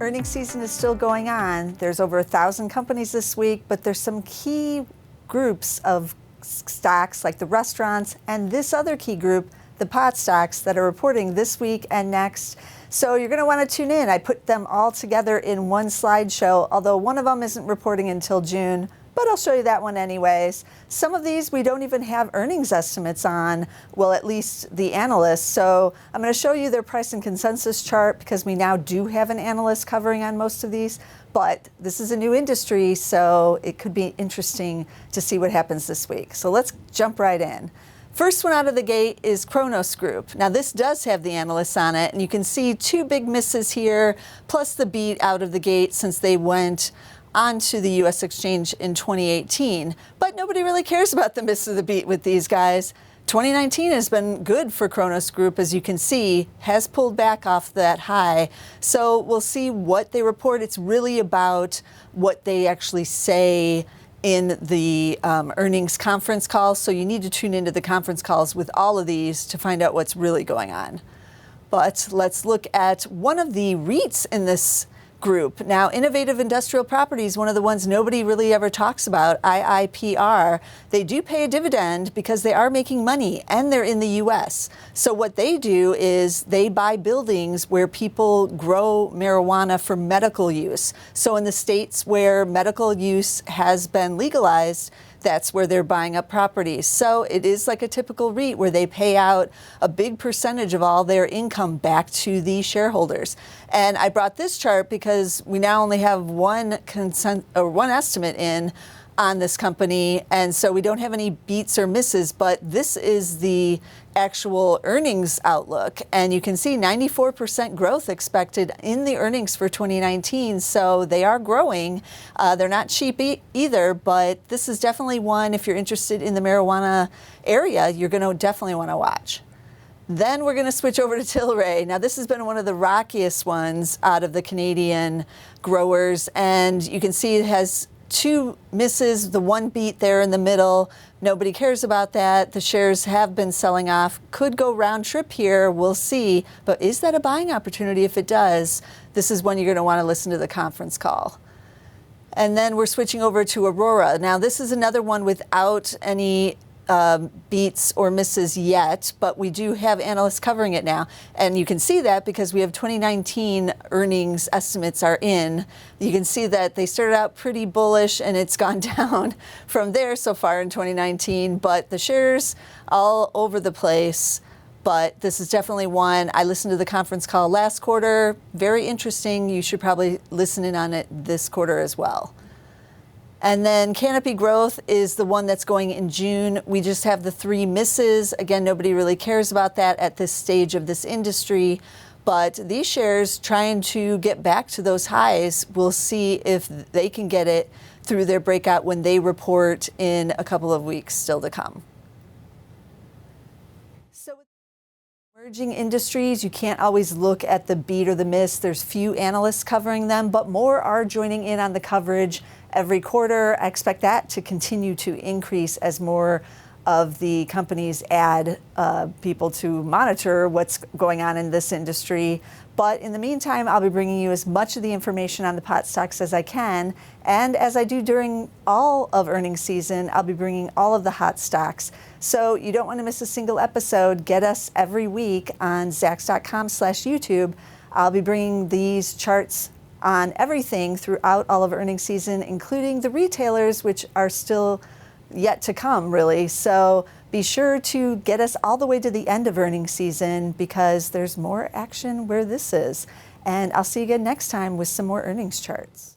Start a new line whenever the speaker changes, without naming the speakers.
Earnings season is still going on. There's over 1,000 companies this week, but there's some key groups of stocks like the restaurants and this other key group, the pot stocks, that are reporting this week and next. So you're going to want to tune in. I put them all together in one slideshow, although one of them isn't reporting until June, but I'll show you that one anyways. Some of these we don't even have earnings estimates on, well, at least the analysts. So I'm going to show you their price and consensus chart because we now do have an analyst covering on most of these, but this is a new industry, so it could be interesting to see what happens this week. So let's jump right in. First one out of the gate is Cronos Group. Now this does have the analysts on it, and you can see two big misses here, plus the beat out of the gate since they went onto the U.S. exchange in 2018. But nobody really cares about the miss of the beat with these guys. 2019 has been good for Cronos Group, as you can see, has pulled back off that high. So we'll see what they report. It's really about what they actually say in the earnings conference calls. So you need to tune into the conference calls with all of these to find out what's really going on. But let's look at one of the REITs in this group. Now, Innovative Industrial Properties, one of the ones nobody really ever talks about, IIPR. They do pay a dividend because they are making money and they're in the U.S. So what they do is they buy buildings where people grow marijuana for medical use. So in the states where medical use has been legalized, that's where they're buying up properties. So it is like a typical REIT where they pay out a big percentage of all their income back to the shareholders. And I brought this chart because we now only have one estimate in on this company, and so we don't have any beats or misses, but this is the actual earnings outlook, and you can see 94% growth expected in the earnings for 2019, so they are growing. They're not cheap either, but this is definitely one, if you're interested in the marijuana area, you're going to definitely want to watch. Then we're going to switch over to Tilray. Now, this has been one of the rockiest ones out of the Canadian growers, and you can see it has two misses, the one beat there in the middle. Nobody cares about that. The shares have been selling off. Could go round trip here. We'll see. But is that a buying opportunity? If it does, this is when you're going to want to listen to the conference call. And then we're switching over to Aurora. Now, this is another one without any beats or misses yet, but we do have analysts covering it now. And you can see that because we have 2019 earnings estimates are in. You can see that they started out pretty bullish and it's gone down from there so far in 2019, but the shares all over the place. But this is definitely one. I listened to the conference call last quarter. Very interesting. You should probably listen in on it this quarter as well. And then Canopy Growth is the one that's going in June. We just have the three misses. Again, nobody really cares about that at this stage of this industry. But these shares trying to get back to those highs, we'll see if they can get it through their breakout when they report in a couple of weeks still to come. So with emerging industries, you can't always look at the beat or the miss. There's few analysts covering them, but more are joining in on the coverage every quarter. I expect that to continue to increase as more of the companies add people to monitor what's going on in this industry. But in the meantime, I'll be bringing you as much of the information on the pot stocks as I can. And as I do during all of earnings season, I'll be bringing all of the hot stocks. So you don't want to miss a single episode. Get us every week on Zacks.com/YouTube. I'll be bringing these charts on everything throughout all of earnings season, including the retailers, which are still yet to come, really. So be sure to get us all the way to the end of earnings season because there's more action where this is. And I'll see you again next time with some more earnings charts.